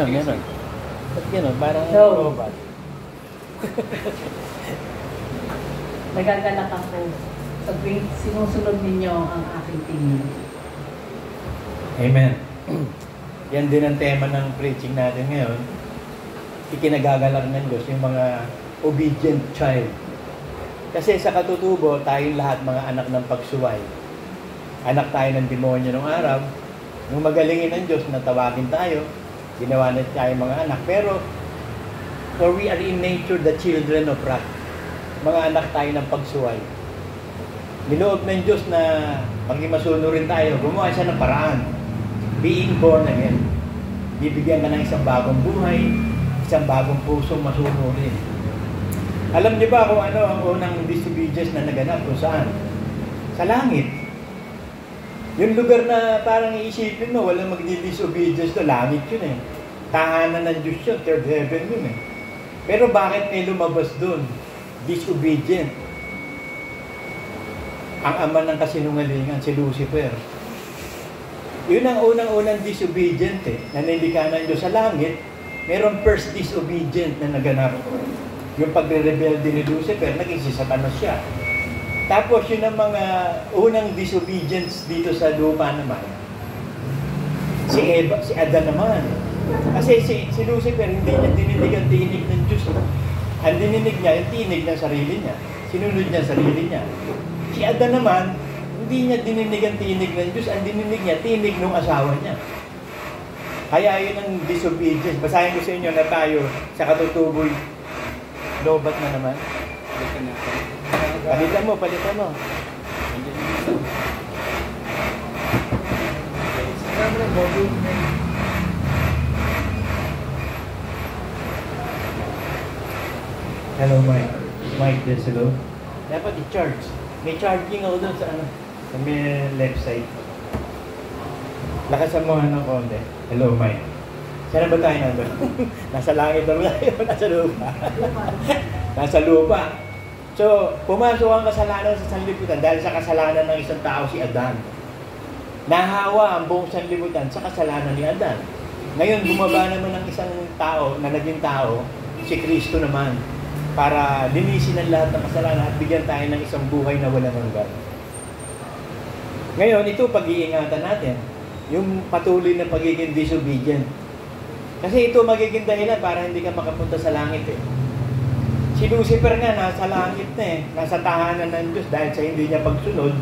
Meron. Ba't gano'n? Parang No. robot. Nagagalak ako sa tuwing sinusunod ninyo ang aking tingin. Amen. Yan din ang tema ng preaching natin ngayon. Ikinagagalak ng Diyos yung mga obedient child. Kasi sa katutubo, tayong lahat mga anak ng pagsuway. Anak tayo ng demonyo nung araw. Nung magalingin ng Diyos, natawagin tayo. Ginawa na tayo mga anak. Pero, for we are in nature the children of wrath. Mga anak tayo ng pagsuway. Niloob ng Diyos na paging masunurin tayo, gumawa siya ng paraan. Being born again. Bibigyan ka ng isang bagong buhay, isang bagong pusong masunurin. Alam niyo ba kung ano ang unang disobedience na naganap kung saan? Sa langit. Yung lugar na parang iisipin mo, walang magdi-disobedience na langit yun eh. Tahanan ng Diyos yun, third heaven yun eh. Pero bakit may lumabas dun? Disobedient. Ang ama ng kasinungalingan, si Lucifer. Yun ang unang-unang disobedient eh. Nanilika ng Diyos sa langit, mayroong first disobedient na naganap. Yung pagre-rebelde ni Lucifer, naging si Satanas siya. Tapos yun ang mga unang disobedience dito sa lupa naman. Si Eva, si Adan naman. Kasi si Lucifer, hindi niya dininig ang tinig ng Diyos. Ang dininig niya, yung tinig ng sarili niya. Sinunod niya ang sarili niya. Si Adan naman, hindi niya dininig ang tinig ng Diyos. Ang dininig niya, tinig ng asawa niya. Kaya yun ang disobedience. Basahin ko sa inyo na tayo sa katutuboy. Lobat na naman. Palitan mo. Hello, Mike. Mike, this hello. Dapat i-charge. May charging ako doon sa sa may left side. Lakasan mo ng konti. Hello, Mike. Saan ba tayo nandun? Nasa langit na tayo. Nasa lupa. Nasa lupa. So, pumasok ang kasalanan sa sanlibutan dahil sa kasalanan ng isang tao, si Adan. Nahawa ang buong sanlibutan sa kasalanan ni Adan. Ngayon, bumaba naman ng isang tao na naging tao, si Kristo naman, para linisin ang lahat ng kasalanan at bigyan tayo ng isang buhay na walang hanggan. Ngayon, ito pag-iingatan natin, yung patuloy na pagiging disobedient. Kasi ito magiging dahilan para hindi ka makapunta sa langit eh. Si Lucifer nga nasa langit na eh, nasa tahanan ng Diyos dahil sa hindi niya pagsunod,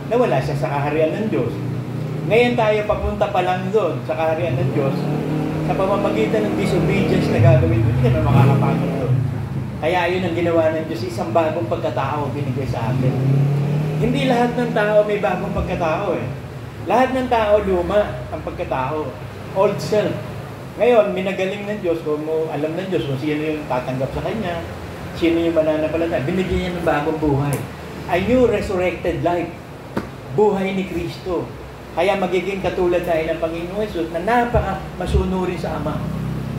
nawala siya sa kaharian ng Diyos. Ngayon tayo papunta pa lang doon sa kaharian ng Diyos, sa pamamagitan ng disobedience na gagawin, hindi ka na makakapasok doon. Kaya yun ang ginawa ng Diyos, isang bagong pagkatao binigay sa atin. Hindi lahat ng tao may bagong pagkatao eh. Lahat ng tao luma ang pagkatao, old self. Ngayon, minagaling ng Diyos, kung mo alam ng Diyos kung sino yung tatanggap sa Kanya, sino yung mananampalataya, binigyan niya ng bagong buhay. A new resurrected life. Buhay ni Kristo. Kaya magiging katulad tayo ng Panginoon Jesus na napaka-masunurin sa Ama.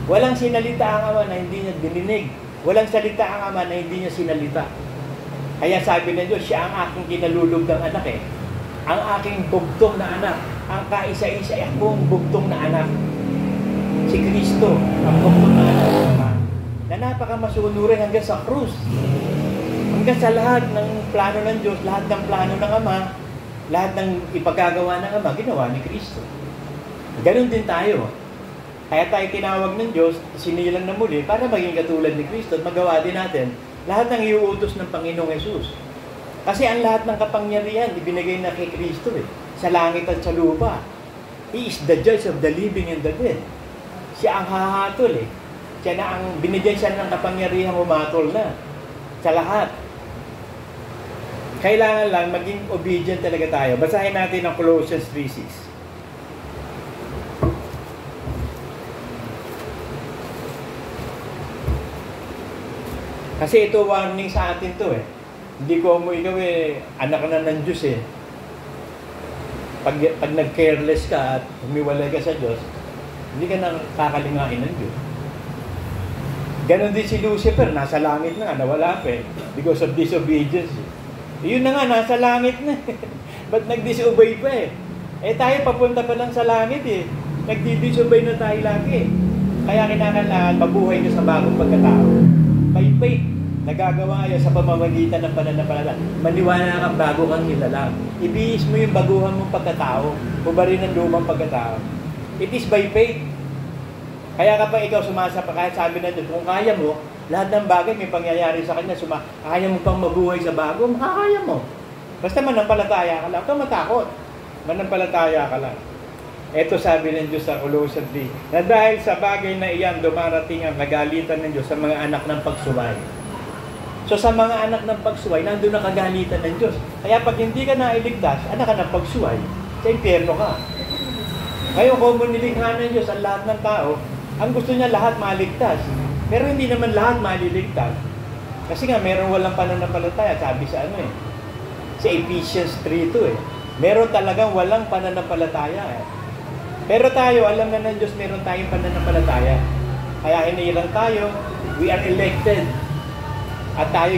Walang sinalita ang Ama na hindi niya dininig. Walang salita ang Ama na hindi niya sinalita. Kaya sabi ng Diyos, siya ang aking kinalulog ng anak eh. Ang aking bugtong na anak. Ang kaisa-isa ay akong bugtong na anak. Si Kristo, ang bugtong na anak ng Ama. Na napaka-masunurin hanggang sa krus. Hanggang sa lahat ng plano ng Diyos, lahat ng plano ng Ama, lahat ng ipagagawa ng Ama, ginawa ni Kristo. Ganon din tayo. Kaya tayo tinawag ng Diyos, sinilang na muli, para maging katulad ni Kristo at magawa din natin lahat ng iuutos ng Panginoong Jesus. Kasi ang lahat ng kapangyarihan, ibinigay na kay Kristo eh, sa langit at sa lupa. He is the judge of the living and the dead. Siya ang hahatol eh. Siya na ang binigyan siya ng kapangyarihan humatol na sa lahat. Kailangan lang maging obedient talaga tayo. Basahin natin ang Colossians 3:6. Kasi ito warning sa atin to eh. Hindi ko mo ikaw eh, anak na ng Diyos eh. Pag nag-careless ka at humiwalay ka sa Diyos, hindi ka nang kakalingain ng Diyos. Ganon din si Lucifer, nasa langit na, nawala pa eh, because of disobedience. Yun na nga, nasa langit na. Ba't nag-disobey pa eh? Eh tayo papunta pa lang sa langit eh. Nagdi-disobey na tayo lagi eh. Kaya kinakailangan mabuhay ka sa bagong pagkatao. By faith, nagagawa yun sa pamamagitan ng pananampalataya. Maniwala kang bago kang nilalang. Ibihis mo yung baguhan mong pagkatao, hubarin ng lumang pagkatao. It is by faith. Kaya kapag ikaw sumasapa, kahit sabi na Diyos, kung kaya mo, lahat ng bagay may pangyayari sa kanya, kaya mo pang mabuhay sa bago, makakaya mo. Basta manampalataya ka lang, huwag kang matakot. Manampalataya ka lang. Ito sabi ng Diyos sa Colossians 3, na dahil sa bagay na iyan, dumarating ang kagalitan ng Diyos sa mga anak ng pagsuway. So sa mga anak ng pagsuway, nandun ang kagalitan ng Diyos. Kaya pag hindi ka nailigtas, anak ka ng pagsuway, sa impyerno ka. Ngayon, kung nilikha ng Diyos ang lahat ng tao, ang gusto niya lahat maligtas. Pero hindi naman lahat maliligtas. Kasi nga, meron walang pananampalataya, sabi sa sa Ephesians 3:2 Meron talagang walang pananampalataya Pero tayo, alam na ng Diyos, meron tayong pananampalataya. Kaya hinilang tayo, we are elected. At tayo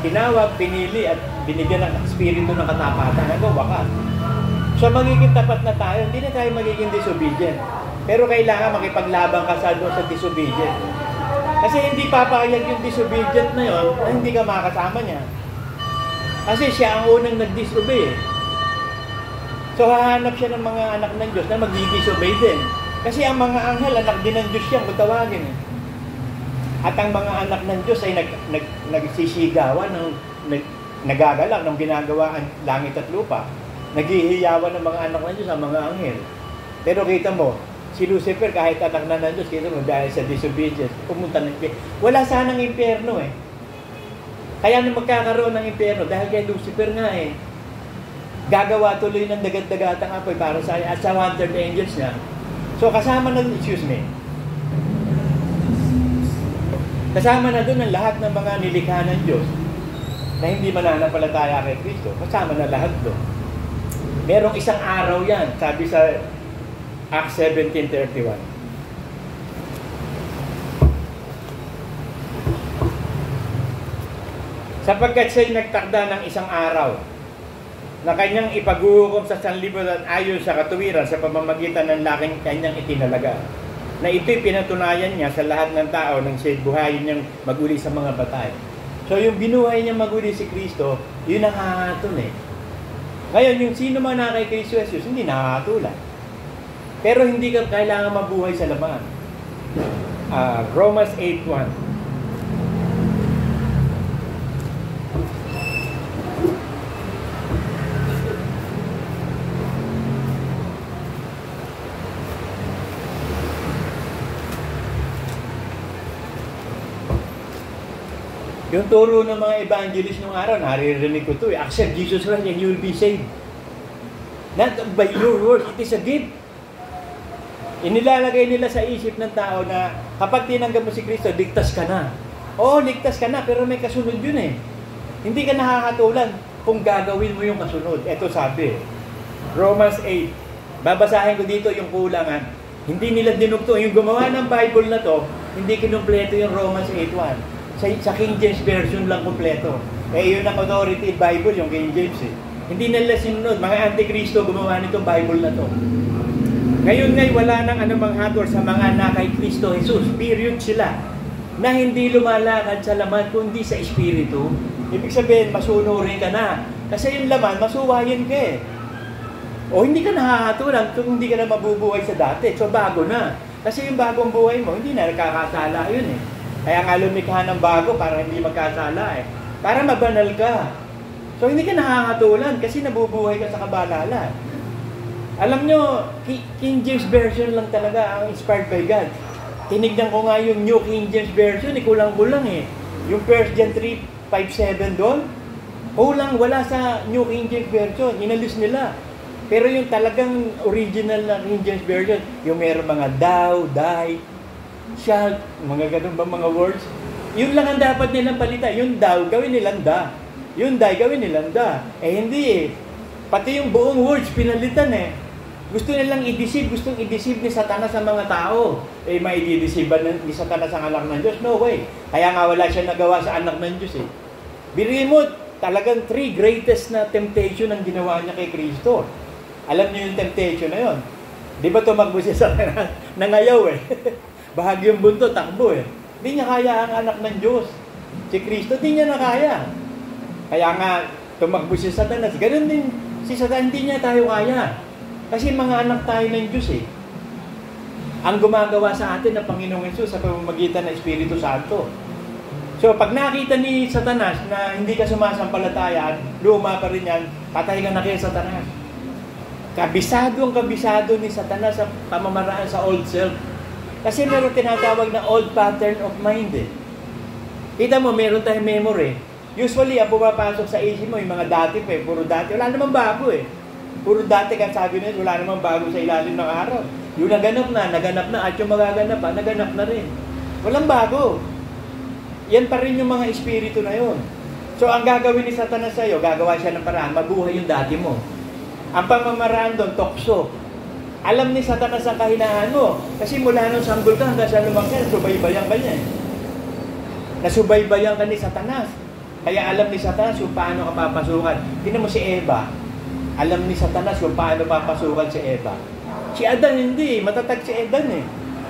tinawag, pinili, at binigyan ng espiritu ng katapatan hanggang wakas. So magiging tapat na tayo, hindi na tayo magiging disobedient. Pero kailangan makipaglaban ka sa disobedient. Kasi hindi papayag yung disobedient na yun na hindi ka makasama niya. Kasi siya ang unang nag-disobey. So hahanap siya ng mga anak ng Diyos na mag-disobey din. Kasi ang mga anghel, anak din ng Diyos yan kung tawagin. At ang mga anak ng Diyos ay nagsisigawan, nagagalak ng ginagawa ang langit at lupa. Naghihiyawan ng mga anak ng Diyos ang mga anghel. Pero kita mo, si Lucifer kahit anak na ng Diyos, kita mo dahil sa disobedience, pumunta ng impyerno. Wala sanang impyerno Kaya na magkakaroon ng impyerno dahil kay Lucifer nga gagawa tuloy ng dagat-dagatang apoy para sa at sa 1/3 angels niya. So kasama na doon ang lahat ng mga nilikha ng Diyos na hindi mananampalataya kay Kristo. Kasama na lahat doon. Merong isang araw yan, sabi sa Acts 17:31. Sapagkat siya'y nagtakda ng isang araw na kanyang ipaghuhukom sa sanlibutan ayon sa katuwiran sa pamamagitan ng laking kanyang itinalaga. Na ito'y pinatunayan niya sa lahat ng tao nang siya'y buhayin niyang maguli sa mga batay. So yung binuhay niyang maguli si Kristo, yun ang hahatol Ngayon, yung sino man na kay Kristo Jesus, hindi nakakatulan. Pero hindi ka kailangan mabuhay sa laman. Romans 8:1. Yung turo ng mga evangelist nung araw, naririnig ko ito accept Jesus Christ and you will be saved. Not by your works, it is a gift. Inilalagay nila sa isip ng tao na kapag tinanggap mo si Kristo, ligtas ka na. Oo, ligtas ka na, pero may kasunod yun Hindi ka nakakatulan kung gagawin mo yung kasunod. Ito sabi, Romans 8. Babasahin ko dito yung kulangan. Hindi nila dinugto. Yung gumawa ng Bible na to, hindi kinumpleto yung Romans 8:1. Sa King James Version lang kumpleto. Yun ang authority Bible, yung King James Hindi nila sinunod. Mga antikristo gumawa nitong Bible na to. Ngayon wala nang anumang hatol sa mga na kay Kristo Jesus. Period sila. Na hindi lumalakad sa laman, kundi sa Espiritu. Ibig sabihin, masunurin ka na. Kasi yung laman, masuwayin ka O hindi ka nakakatulan kung hindi ka na mabubuhay sa dati. So bago na. Kasi yung bagong buhay mo, hindi na nakakasala yun Kaya nga lumikha ng bago para hindi magkasala Para mabanal ka. So hindi ka nakakatulan kasi nabubuhay ka sa kabalalan. Alam nyo, King James Version lang talaga ang inspired by God. Tinignan ko nga yung New King James Version, kulang-kulang Yung 1 John 3:5-7 doon, kulang, wala sa New King James Version. Inalis nila. Pero yung talagang original na King James Version, yung meron mga thou, thy, shall, mga ganun ba mga words? Yun lang ang dapat nilang palitan. Yung thou, gawin nilang da. Yung thy, gawin nilang da. Hindi Pati yung buong words, pinalitan Gusto nilang i-deceive, gustong i-deceive ni Satanas sa mga tao. May i-deceive ba ni Satanas ang anak ng Diyos? No way. Kaya nga wala siya nagawa sa anak ng Diyos Biriin mo, talagang 3 greatest na temptation ang ginawa niya kay Kristo. Alam niyo yung temptation na yon. Di ba tumakbo siya sa nangayaw Bahagyang buntot, takbo eh. Hindi niya kaya ang anak ng Diyos. Si Kristo, hindi niya na kaya. Kaya nga, tumakbo si Satanas. Ganun din, si Satanas, hindi niya tayo kaya. Kasi mga anak tayo ng Diyos eh. Ang gumagawa sa atin ng Panginoong Hesus sa pamamagitan ng Espiritu Santo. So, pag nakita ni Satanas na hindi ka sumasampalataya, luma pa rin yan, patay ka na kay Satanas. Kabisado ni Satanas sa pamamaraan sa old self. Kasi meron tinatawag na old pattern of mind eh. Kita mo, meron tayong memory. Usually, ang pumapasok sa isip mo, yung mga dati pa eh, puro dati. Wala namang bago eh. Puro dati ka sabi nila, wala namang bago sa ilalim ng araw. Yung naganap na, at yung magaganap pa, naganap na rin. Walang bago. Yan pa rin yung mga espiritu na yon. So, ang gagawin ni Satanas sa'yo, gagawa siya ng paraan, mabuhay yung dati mo. Ang pamamaraan doon, tokso. Alam ni Satanas ang kahinaan mo. Kasi mula nung sanggol ka hanggang sa lumaki, nasubaybayan ka niya. Nasubaybayan ka ni Satanas. Kaya alam ni Satanas kung paano ka papasukan. Tingnan mo si Eva. Alam ni Satanas kung paano papasukan si Eva. Si Adan hindi. Matatag si Adan eh.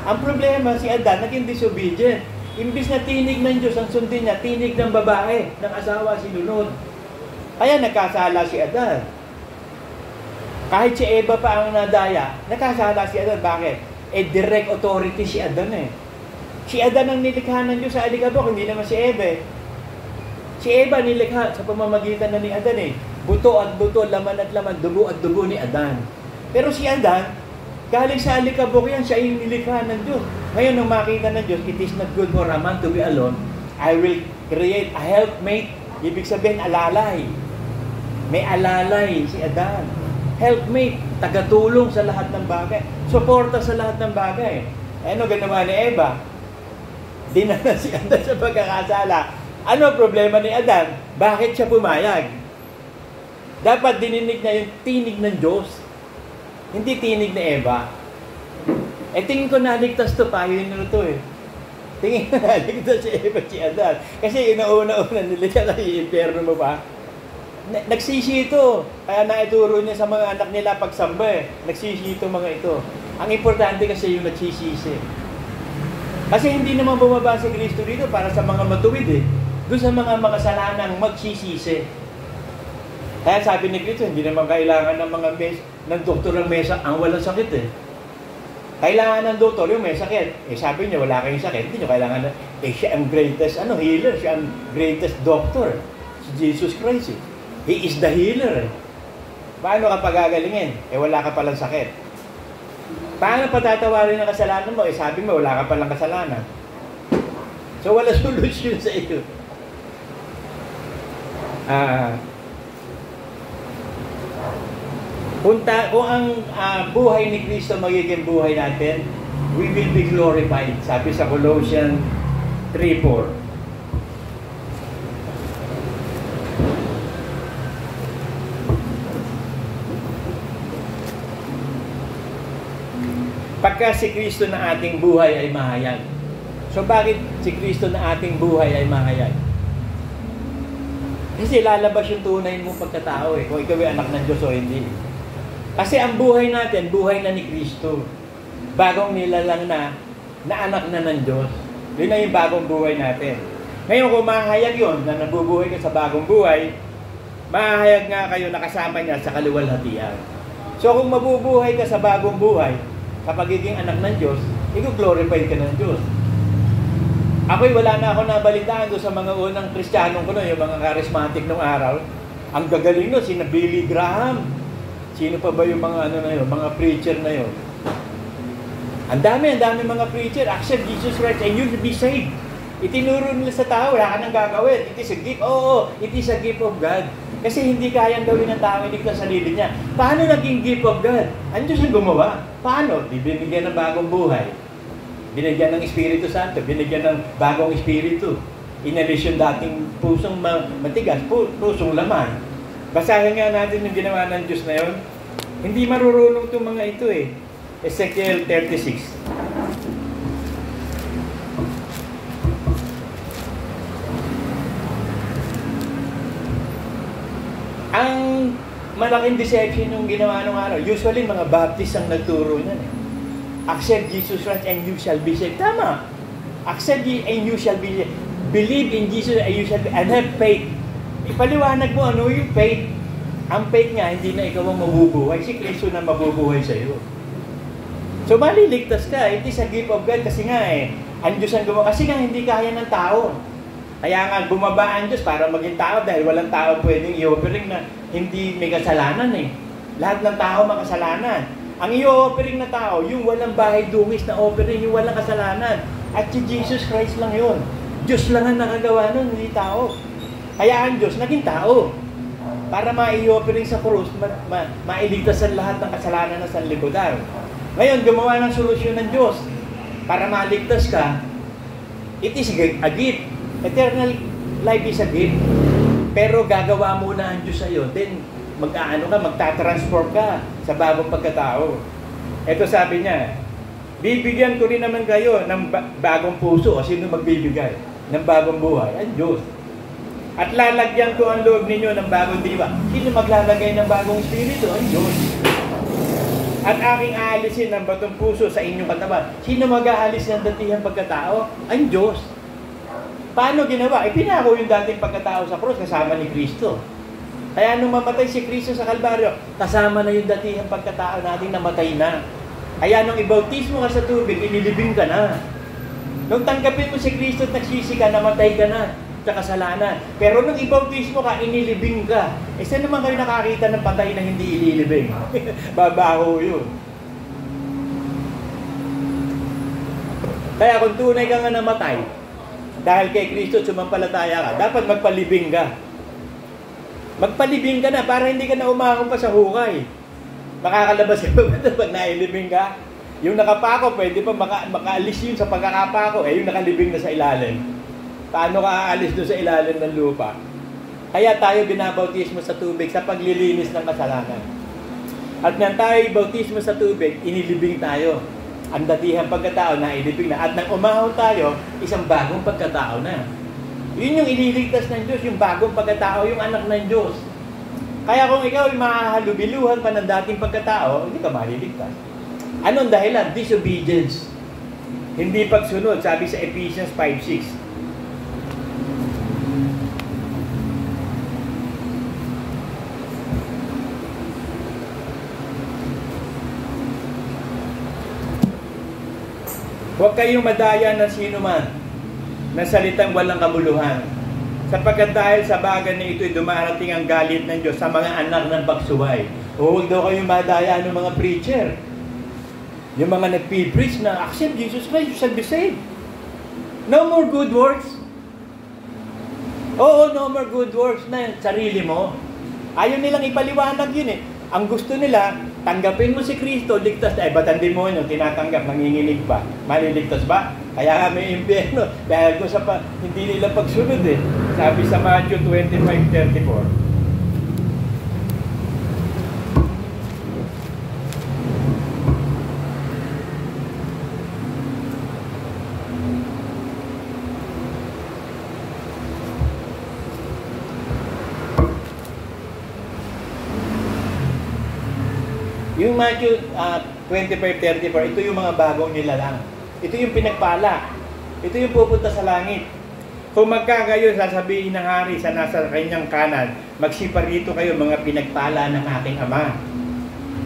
Ang problema, si Adan naging disobedient. Imbis na tinig ng Diyos ang sundin niya, tinig ng babae, ng asawa sinunod. Kaya nagkasala si Adan. Kahit si Eva pa ang nadaya, nakasala si Adan. Bakit? Direct authority si Adan eh. Si Adan ang nilikha ng Diyos sa alikabok, hindi naman si Eva eh. Si Eva nilikha sa pamamagitan na ni Adan eh. Buto at buto, laman at laman, dugo at dugo ni Adan. Pero si Adan, galing sa alikabok yan, siya yung nilikha ng Diyos. Ngayon, nung makita ng Diyos, it is not good for a man to be alone. I will create a helpmate. Ibig sabihin, alalay. May alalay si Adan. Helpmate, tagatulong sa lahat ng bagay. Suporta sa lahat ng bagay. Ano ginawa ni Eva? Dinala si Adan sa pagkakasala. Ano problema ni Adan? Bakit siya pumayag? Dapat dininig na yung tinig ng Diyos. Hindi tinig ni Eva. Tingin ko naligtas to, payo nyo to eh. Tingin ko naligtas si Eva, si Adan. Kasi inauna-una nila siya kasi impyerno mo pa. Nagsisi ito. Kaya naituro niya sa mga anak nila pagsamba eh. Nagsisi ito mga ito. Ang importante kasi yung nagsisisi. Kasi hindi naman bumaba si Kristo dito para sa mga matuwid eh. Doon sa mga makasalanang magsisisi. Kaya sabi ni Kristo, hindi naman kailangan ng mga ng doktor ng mesa ang walang sakit eh. Kailangan ng doktor yung may sakit. Sabi niya, wala kayong sakit. Hindi nyo kailangan na, siya ang greatest healer. Siya ang greatest doctor. Si Jesus Christ eh. He is the healer eh. Paano ka pagagalingin? Wala ka palang sakit. Paano patatawarin ang kasalanan mo? Sabi mo, wala ka palang kasalanan. So, wala solusyon sa iyo. Kung ang buhay ni Kristo magiging buhay natin, we will be glorified. Sabi sa Colossians 3:4. Pagka si Kristo na ating buhay ay mahayag. So bakit si Kristo na ating buhay ay mahayag? Kasi lalabas yung tunay mong pagkatao eh. Kung ikaw ay anak ng Diyos o hindi. Kasi ang buhay natin, buhay na ni Kristo. Bagong nilalang na anak na ng Diyos. Yun na yung bagong buhay natin. Ngayon kung mahayag yun, na nabubuhay ka sa bagong buhay, mahayag nga kayo nakasama niya sa kaluwalhatian. So kung mabubuhay ka sa bagong buhay, sa pagiging anak ng Diyos, i-glorify ka ng Diyos. Ako'y wala na ako nabalitaan doon sa mga unang Kristiyanong ko noon, yung mga charismatic nung araw. Ang gagaling no, sina Billy Graham. Sino pa ba yung mga mga preacher na yun? Ang dami mga preacher. Accept Jesus Christ and you'll be saved. Itinuro nila sa tao, wala ka nang gagawin. It is a gift. Oo, it is a gift of God. Kasi hindi kayang gawin ng tao, hindi sa sarili niya. Paano naging gift of God? Ang Diyos ang gumawa. Paano? Binigyan ng bagong buhay. Binigyan ng Espiritu Santo. Binigyan ng bagong Espiritu. Inalis yung dating pusong matigas, pusong laman. Basahin nga natin yung ginawa ng Diyos na yun. Hindi marurunong itong mga ito eh. Ezekiel 36. Ang malaking deception yung ginawa nung araw. Usually, mga Baptist ang nagturo niyan eh. Accept Jesus Christ and you shall be saved. Tama. Accept and you shall be saved. Believe in Jesus and you shall be, and have faith. Ipaliwanag mo ano yung faith. Ang faith nga, hindi na ikaw ang mabubuhay. Si Kristo na mabubuhay sa iyo. So, maliligtas ka. It is a gift of God kasi nga ang Diyos ang gumawa. Kasi nga, hindi kaya ng tao. Kaya nga, bumaba ang Diyos para maging tao dahil walang tao pwedeng i-offering na hindi may kasalanan Lahat ng tao makasalanan. Ang i-offering na tao, yung walang bahay dungis na offering, yung walang kasalanan. At si Jesus Christ lang yun. Diyos lang ang nakagawa nun, hindi tao. Kaya ang Diyos naging tao. Para ma-i-offering sa krus, mailigtas ang lahat ng kasalanan ng sanlibutan. Ngayon, gumawa ng solusyon ng Diyos para maligtas ka. It is a gift. Eternal life is a gift. Pero gagawa muna ang Diyos sa iyo. Then, magta-transform ka sa bagong pagkatao. Ito sabi niya, bibigyan ko rin naman kayo ng bagong puso. O sino magbibigay ng bagong buhay? Ang Diyos. At lalagyan ko ang loob ninyo ng bagong diwa. Sino maglalagay ng bagong espiritu? Ang Diyos. At aking aalisin ng batong puso sa inyong katawan. Sino mag-aalis ng datihang pagkatao? Ang Diyos. Paano ginawa? Pinako yung dating pagkatao sa krus kasama ni Kristo. Kaya nung mamatay si Kristo sa Kalbaryo, kasama na yung datihang pagkatao natin namatay na. Kaya nung ibautismo ka sa tubig, inilibing ka na. Nung tanggapin mo si Kristo at nagsisi ka, namatay ka na sa kasalanan. Pero nung ibautismo ka, inilibing ka. Saan naman kayo nakakita ng patay na hindi ililibing? Babaho yun. Kaya kung tunay ka nga namatay, dahil kay Kristo sumampalataya ka, dapat magpalibing ka. Magpalibing ka na para hindi ka na umahon pa sa hukay. Makakalabas ka pag nailibing ka. Yung nakapako, pwede pa makaalis yun sa pagkakapako. Yung nakalibing na sa ilalim. Paano ka aalis doon sa ilalim ng lupa? Kaya tayo binabautismo sa tubig sa paglilinis ng kasalanan. At nang tayo bautismo sa tubig, inilibing tayo. Ang datihang pagkatao na ilibing na. At nang umahon tayo, isang bagong pagkatao na. Yun yung ililigtas ng Diyos, yung bagong pagkatao, yung anak ng Diyos. Kaya kung ikaw ay mahahalubiluhan pa ng dating pagkatao, hindi ka maliligtas. Anong dahilan? Disobedience. Hindi pagsunod, sabi sa Ephesians 5:6. Huwag kayong madaya ng sino man na salitang walang kabuluhan. Sapagkat dahil sa bagay na ito'y dumarating ang galit ng Diyos sa mga anak ng pagsuway. O huwag daw kayong madaya ng mga preacher. Yung mga nagpipreach na accept Jesus Christ, you shall be saved. No more good works. Oo, no more good works na sarili mo. Ayaw nilang ipaliwanag yun Ang gusto nila, tanggapin mo si Kristo, ligtas na. Ba't ang demonyo, tinatanggap, nanginginig pa. Maliligtas ba? Kaya nga may impyerno. Dahil ko sa hindi nila pagsunod Sabi sa Matthew 25:34. Yung Matthew 25:34, ito yung mga bagong nilalang. Ito yung pinagpala. Ito yung pupunta sa langit. Kung magkagayon, sasabihin ng hari sa nasa kanyang kanan, magsiparito kayo mga pinagpala ng aking Ama.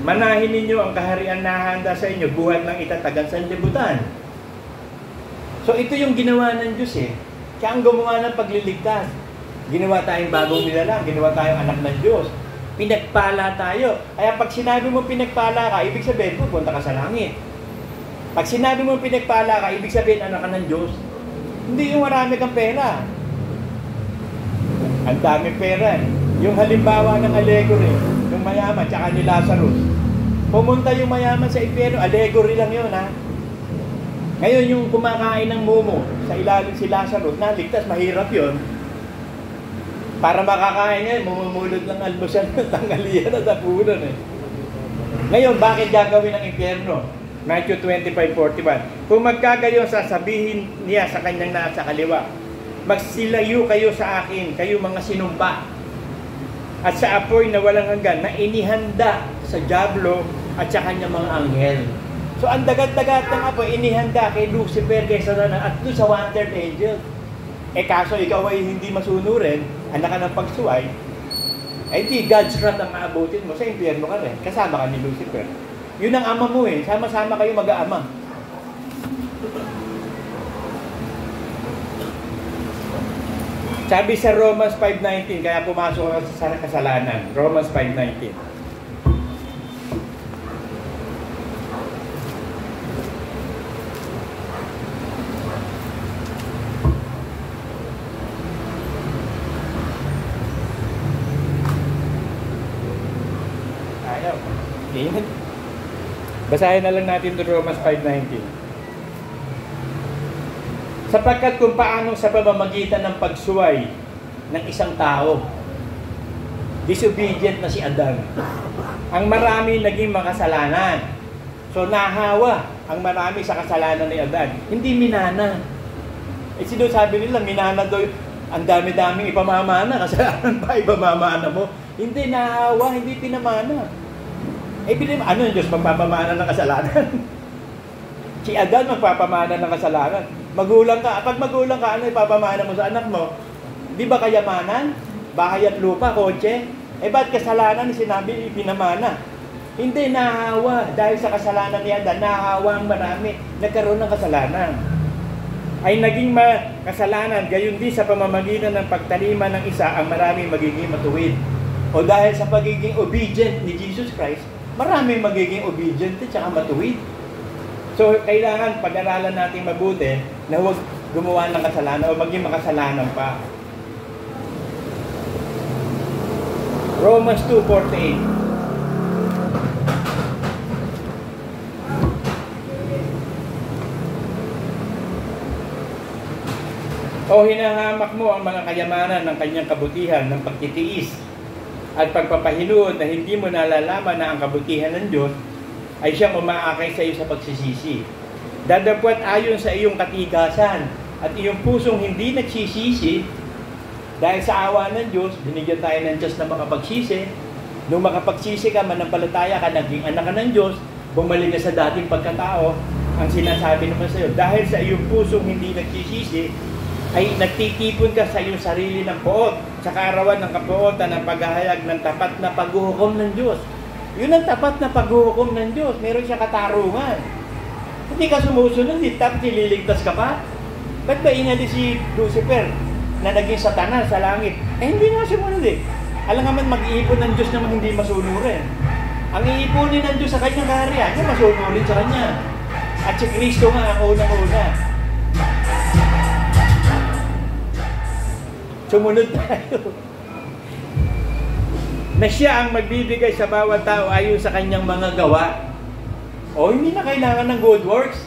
Manahin ninyo ang kaharian na handa sa inyo, buhat ng itatagan sa libutan. So ito yung ginawa ng Diyos Kaya ang gumawa ng pagliligtas. Ginawa tayong bagong nilalang, ginawa tayong anak ng Diyos. Pinagpala tayo. Kaya pag sinabi mo pinagpala ka, ibig sabihin pupunta ka sa langit. Pag sinabi mo pinagpala ka, ibig sabihin anak ka ng Diyos. Hindi yung marami kang pera. Ang dami pera Yung halimbawa ng allegory, yung mayaman, tsaka ni Lazarus. Pumunta yung mayaman sa impyerno, allegory lang yun Ngayon yung kumakain ng mumo sa ilalim si Lazarus, naligtas, mahirap yun. Para makakain ngayon, mumulod ng almusal ng tanghalian at hapunan Ngayon, bakit gagawin ng impyerno? Matthew 25:41. Kung magkagayon, sasabihin niya sa kanyang nasa kaliwa, magsilayo kayo sa akin, kayo mga sinumpa. At sa apoy na walang hanggan, na inihanda sa dyablo at sa kanyang mga anghel. So ang dagat-dagat ng apoy, inihanda kay Lucifer, kay Satanas, at doon sa one-third angel. Kaso ikaw ay hindi masunurin, anak ka ng pagsuway, di God's wrath ang maabutin mo, sa impyerno ka rin, kasama ka ni Lucifer. Yun ang ama mo sama-sama kayo mag-aama. Sabi sa Romans 5:19, kaya pumasok ka sa kasalanan. Romans 5:19. Ayaw. Basahin na lang natin ito, Romans 5:19. Sapagkat kung paano sa pamamagitan ng pagsuway ng isang tao, disobedient na si Adan, ang marami naging makasalanan. So nahawa ang marami sa kasalanan ni Adan. Hindi minana. Sabi nila, minana daw, ang dami-daming ipamamana, kasalanan pa ipamamana mo. Hindi nahawa, hindi pinamana. Ano yung Diyos magpapamana ng kasalanan? Si Adan magpapamana ng kasalanan. Magulang ka. Pag magulang ka, ano ipapamana mo sa anak mo? Di ba kayamanan? Bahay at lupa, kotse? Ba't kasalanan sinabi pinamana? Hindi, nahawa. Dahil sa kasalanan ni Adan, nahawa ang marami. Nagkaroon ng kasalanan. Ay naging kasalanan, gayon din sa pamamagitan ng pagtalima ng isa, ang marami magiging matuwid. O dahil sa pagiging obedient ni Jesus Christ, marami magiging obedient at saka matuwid. So, kailangan pag-aralan natin mabuti na huwag gumawa ng kasalanan o maging makasalanan pa. Romans 2:48. O hinahamak mo ang mga kayamanan ng kanyang kabutihan ng pagtitiis at pagpapahinood na hindi mo nalalaman na ang kabutihan ng Diyos ay siyang umaakay sa iyo sa pagsisisi. Dadapwat ayon sa iyong katigasan at iyong pusong hindi nagsisisi, dahil sa awa ng Diyos, binigyan tayo ng Diyos na makapagsisi. Nung makapagsisi ka, manampalataya ka, naging anak ka ng Diyos, bumalik ka sa dating pagkatao, ang sinasabi naman sa iyo, dahil sa iyong pusong hindi nagsisisi, ay nagtitipon ka sa iyong sarili ng poot, sa kaarawan ng kapuotan ng paghahayag ng tapat na paghuhukom ng Diyos. Yun ang tapat na paghuhukom ng Diyos. Meron siya katarungan. Hindi ka sumusunod, tapos nililigtas ka pa. Ba't ba inali si Lucifer na naging Satanas sa langit? Hindi nga sumunod Alam nga man, mag-iipon ng Diyos naman hindi masunurin. Ang iipunin ng Diyos sa kanyang kaharian, yung masunurin sa kanya. At si Kristo nga ang unang-una. Sumunod tayo. Na siya ang magbibigay sa bawat tao ayon sa kanyang mga gawa. O, hindi na kailangan ng good works.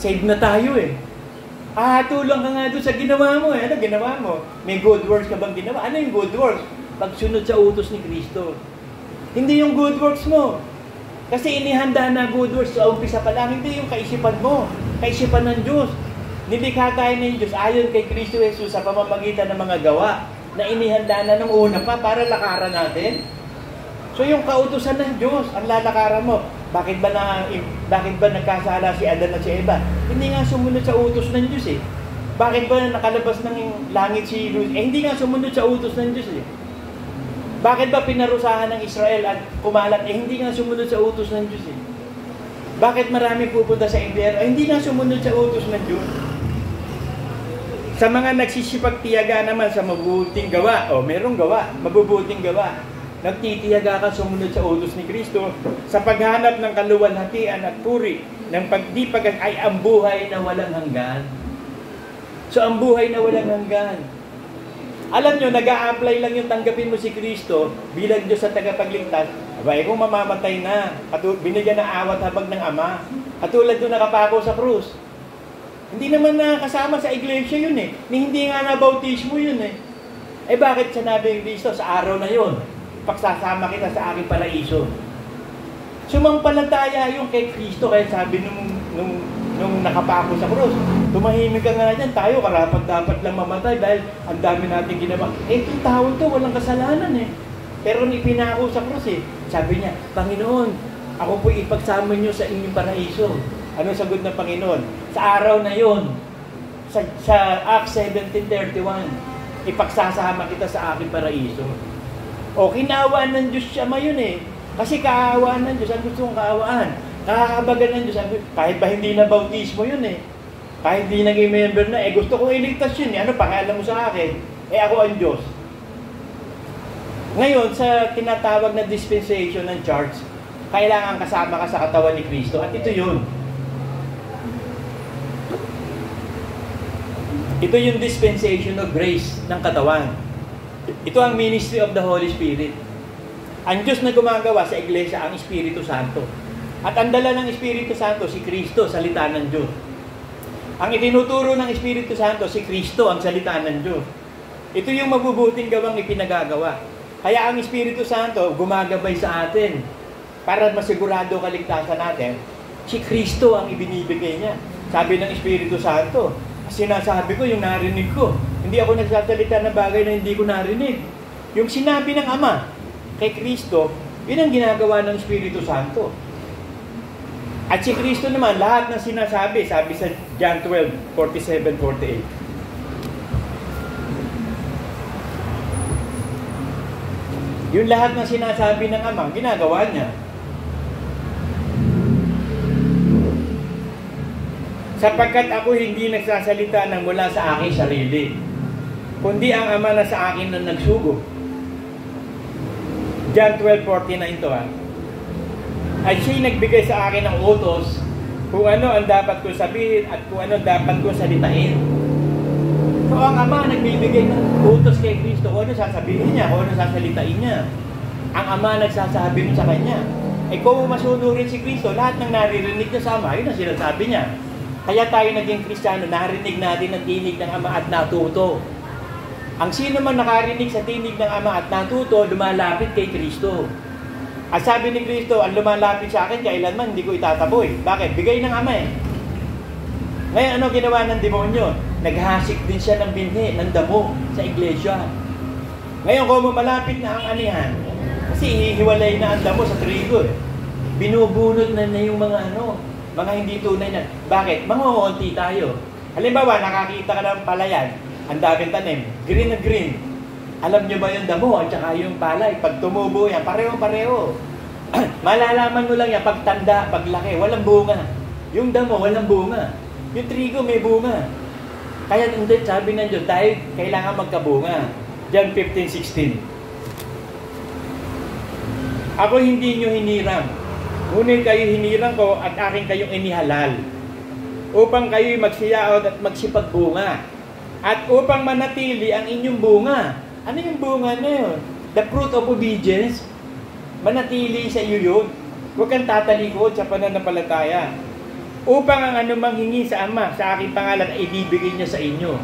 Save na tayo tulong ka nga doon sa ginawa mo Ano ginawa mo? May good works ka bang ginawa? Ano yung good works? Pagsunod sa utos ni Kristo. Hindi yung good works mo. Kasi inihanda na good works sa umpisa pa lang. Hindi yung kaisipan mo. Kaisipan ng Diyos. Nilikha tayo ng Diyos ayon kay Kristo Jesus sa pamamagitan ng mga gawa na inihanda na nung una pa para lakaran natin. So yung kautusan ng Diyos, ang lalakaran mo. Bakit ba nagkasala si Adan at si Eva? Hindi nga sumunod sa utos ng Diyos Bakit ba nakalabas ng langit si Lucifer? Hindi nga sumunod sa utos ng Diyos Bakit ba pinarusahan ng Israel at kumalat? Hindi nga sumunod sa utos ng Diyos Bakit marami pupunta sa impyerno? Hindi nga sumunod sa utos ng Diyos. Sa mga nagsisipagtiyaga naman sa mabubuting gawa, merong gawa, mabubuting gawa. Nagtitiyaga ka sumunod sa utos ni Kristo sa paghanap ng kaluwalhatian at puri ng pagdipag ay ang buhay na walang hanggan. So ang buhay na walang hanggan. Alam nyo, nag-a-apply lang yung tanggapin mo si Kristo bilang Diyos sa tagapagligtas. Kung mamamatay na, binigyan ng awat habag ng Ama. Katulad doon nakapako sa krus. Hindi naman nakasama sa iglesia yun Hindi nga nabautismo yun bakit sinabi ng Kristo sa araw na yun? Pagsasama kita sa aking paraiso. Sumampalataya yung kay Kristo, kaya sabi nung nakapako sa krus, tumahimik ka nga dyan, tayo karapat dapat lang mamatay dahil ang dami natin ginawa. Itong tao to, walang kasalanan Pero ipinako sa krus sabi niya, Panginoon, Ako po ipagsama nyo sa inyong paraiso. Ano sagot ng Panginoon? Sa araw na yon, sa Acts 17:31, ipagsasama kita sa aking paraiso. O, kinaawaan ng Diyos siya yun eh. Kasi kaawaan ng Diyos, ang gusto kong kaawaan. Kakabagan ng Diyos, kahit ba hindi na bautismo yun eh. Kahit hindi naging member na, gusto kong iligtas yun eh. Ano, pangalan mo sa akin? Ako ang Diyos. Ngayon, sa tinatawag na dispensation ng church, kailangan kasama ka sa katawan ni Kristo. At ito yun. Ito yung dispensation of grace ng katawan. Ito ang ministry of the Holy Spirit. Ang Diyos na gumagawa sa iglesia, ang Espiritu Santo. At ang dala ng Espiritu Santo, si Kristo, salita ng Diyos. Ang itinuturo ng Espiritu Santo, si Kristo, ang salita ng Diyos. Ito yung mabubuting gawang ipinagagawa. Kaya ang Espiritu Santo, gumagabay sa atin. Para masigurado kaligtasan natin, si Kristo ang ibinibigay niya. Sabi ng Espiritu Santo, sinasabi ko yung narinig ko. Hindi ako nagsasalita ng bagay na hindi ko narinig. Yung sinabi ng Ama kay Kristo, yun ang ginagawa ng Espiritu Santo. At si Kristo naman, lahat ng sinasabi, sabi sa John 12:47-48. Yung lahat ng sinasabi ng Ama, ginagawa niya. Sapagkat ako hindi nagsasalita ng mula sa aking sarili, kundi ang Ama na sa akin na nagsugo. John 12:49 to At siya'y nagbigay sa akin ng utos kung ano ang dapat kong sabihin at kung ano dapat kong salitain. So ang Ama nagbibigay ng utos kay Kristo kung ano sasabihin niya, kung ano sasalitain niya. Ang Ama nagsasabi sa kanya. Kung masunurin si Kristo, lahat ng naririnig niya sa Ama, yun ang sinasabi niya. Kaya tayo naging Kristiyano, narinig natin ang tinig ng Ama at natuto. Ang sino man nakarinig sa tinig ng Ama at natuto, lumalapit kay Kristo. At sabi ni Kristo, ang lumalapit sa akin, kailanman hindi ko itataboy. Bakit? Bigay ng Ama eh. Ngayon, ano ginawa ng demonyo? Naghasik din siya ng binhi, ng damo sa iglesia. Ngayon, kung malapit na ang anihan, kasi hihiwalay na ang damo sa trigo eh. Binubunot na yung mga mga hindi tunay na. Bakit? Mangungunti tayo. Halimbawa, nakakita ka ng palayan, ang daming tanim, green na green. Alam nyo ba yung damo at saka yung palay? Pag tumubo yan, pareho-pareho. Malalaman mo lang yan, pag tanda, pag laki, walang bunga. Yung damo, walang bunga. Yung trigo, may bunga. Kaya hindi, sabi ng Diyos, dahil kailangan magkabunga. John 15:16. Ako hindi nyo hinirang. Ngunit kayo hinirang ko at akin kayong inihalal upang kayo'y magsiyaot at magsipagbunga at upang manatili ang inyong bunga. Ano yung bunga na yun? The fruit of obedience. Manatili sa iyo yun. Huwag kang tatalikod sa pananampalataya. Upang ang anumang hingi sa Ama sa aking pangalan ay ibibigay niya sa inyo.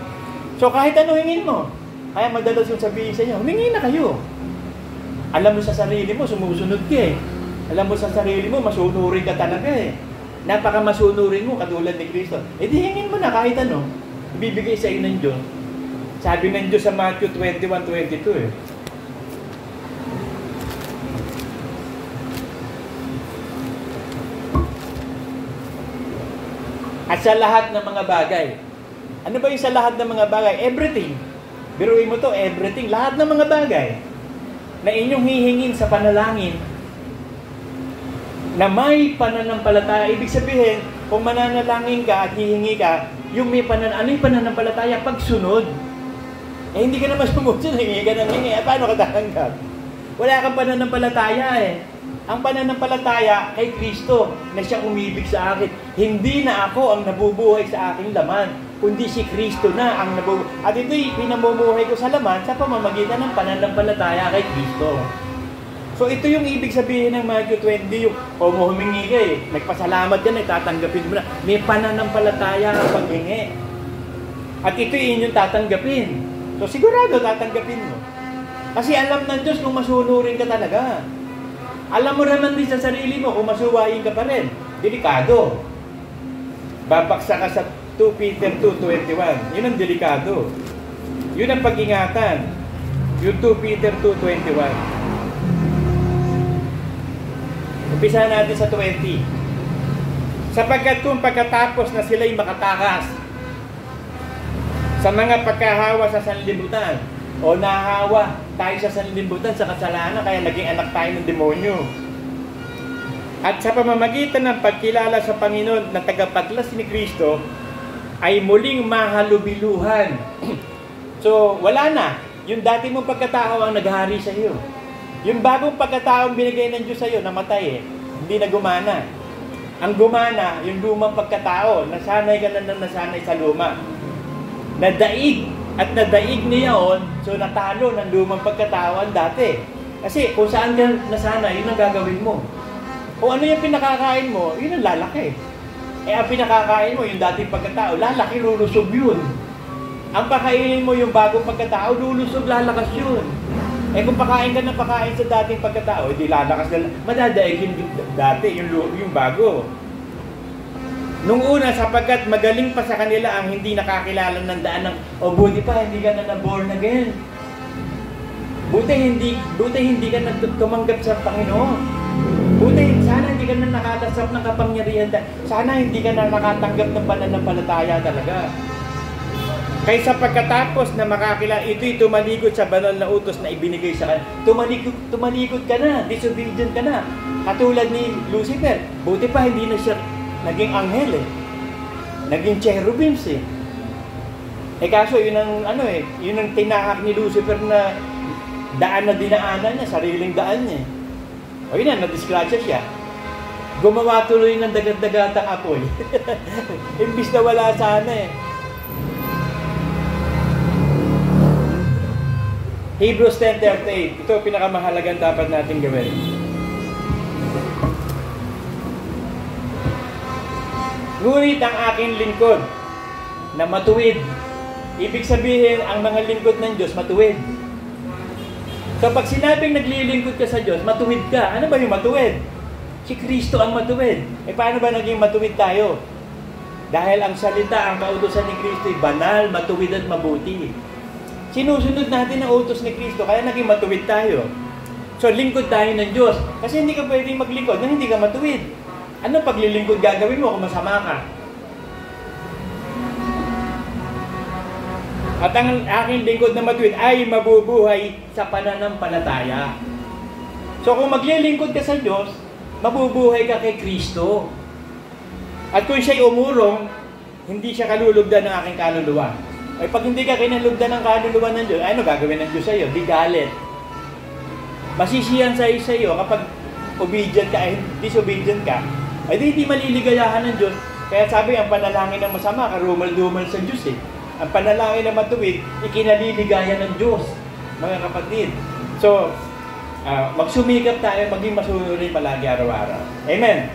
So kahit ano hingin mo, kaya madalas yung sabihin sa inyo, humingi na kayo. Alam mo sa sarili mo, sumusunod ka eh. Alam mo sa sarili mo, masunurin ka talaga eh. Napaka masunurin mo, katulad ni Kristo. Di hingin mo na kahit ano. Ibibigay sa iyo ng Diyos. Sabi ng Diyos sa Matthew 21:22 eh. At sa lahat ng mga bagay. Ano ba yung sa lahat ng mga bagay? Everything. Biruin mo to, everything. Lahat ng mga bagay na inyong hihingin sa panalangin na may pananampalataya. Ibig sabihin, kung mananalangin ka at hihingi ka, yung may ano yung pananampalataya? Pagsunod. Hindi ka naman sumusunod, hingi ka ng hingi. Paano ka tatanggap? Wala kang pananampalataya eh. Ang pananampalataya kay Kristo na siyang umibig sa akin. Hindi na ako ang nabubuhay sa aking laman, kundi si Kristo na ang nabubuhay. At ito'y pinamumuhay ko sa laman sa pamamagitan ng pananampalataya kay Kristo. So ito yung ibig sabihin ng Matthew 20, yung kung humingi ka eh, nagpasalamat ka na, tatanggapin mo na. May pananampalataya ang paghingi. At ito yung inyong tatanggapin. So sigurado tatanggapin mo. Kasi alam ng Diyos kung masunurin ka talaga. Alam mo naman din sa sarili mo kung masuwayin ka pa rin. Delikado. Babaksa ka sa 2 Peter 2:21. Yun ang delikado. Yun ang pag-ingatan. Yung 2 Peter 2:21. Umpisa natin sa 20. Sapagkat kung pagkatapos na sila'y makatakas sa mga pagkahawa sa sanlibutan, o nahawa tayo sa sanlibutan sa kasalanan, kaya naging anak tayo ng demonyo. At sa pamamagitan ng pagkilala sa Panginoon na tagapaglas ni Kristo, ay muling mahalubiluhan. So, wala na. Yung dati mong pagkatao ang naghari sa iyo. Yung bagong pagkatao ang binigay ng Diyos sa iyo, namatay hindi na gumana. Ang gumana, yung lumang pagkatao, nasanay ka na nasanay sa luma. Nadaig at nadaig niya yun, so natalo ng lumang pagkatao ang dati. Kasi kung saan ka nasanay, yun ang gagawin mo. Kung ano yung pinakakain mo, yun ang lalaki. Ang pinakakain mo, yung dating pagkatao, lalaki, lulusog yun. Ang pakainin mo yung bagong pagkatao, lulusog, lalakas yun. Kung pakain ka ng pakain sa dating pagkatao, hindi lalakas na, madadaig yung dati, yung bago. Nung una, sapagkat magaling pa sa kanila ang hindi nakakilala ng daan ng, buti pa, hindi ka na born again. Buti hindi ka na tumanggap sa Panginoon. Buti, sana hindi ka na nakatasap ng kapangyarihan. Sana hindi ka na nakatanggap ng pananampalataya talaga. Kaysa pagkatapos na makakilala, ito'y tumalikod sa banal na utos na ibinigay sa kanya. Tumalikod ka na, disobedient ka na. Katulad ni Lucifer. Buti pa, hindi na siya naging anghel Naging cherubims kaso yun ang tinahak ni Lucifer na daan na dinaanan niya, sariling daan niya. O yun na, nadisgrasya siya. Gumawa tuloy ng dagat-dagatang apoy. Imbis na wala sana Hebrews 10:38. Ito pinakamahalagang dapat natin gawin. Ngunit ang aking lingkod na matuwid. Ibig sabihin, ang mga lingkod ng Diyos matuwid. So pag sinabing naglilingkod ka sa Diyos, matuwid ka. Ano ba yung matuwid? Si Kristo ang matuwid. Paano ba naging matuwid tayo? Dahil ang salita, ang kautusan ni Kristo ay banal, matuwid at mabuti. Sinusunod natin ang utos ni Kristo, kaya naging matuwid tayo. So lingkod tayo ng Diyos. Kasi hindi ka pwedeng maglingkod nang hindi ka matuwid. Ano paglilingkod gagawin mo kung masama ka? At ang aking lingkod na matuwid ay mabubuhay sa pananampalataya. So kung maglilingkod ka sa Diyos, mabubuhay ka kay Kristo. At kung siya'y umurong, hindi siya kalulugdan ng aking kaluluwa. Pag hindi ka kinalugdan ng kaluluwa ng Diyos, ano gagawin ng Diyos sa iyo? Di galit. Masisiyan sa iyo kapag obedient ka, disobedient ka, ay di maliligayahan ng Diyos. Kaya sabi, ang panalangin ng masama, karumal-dumal sa Diyos Ang panalangin na matuwid, ikinaliligaya ng Diyos, mga kapatid. So, magsumikap tayo, maging masunurin palagi araw-araw. Amen.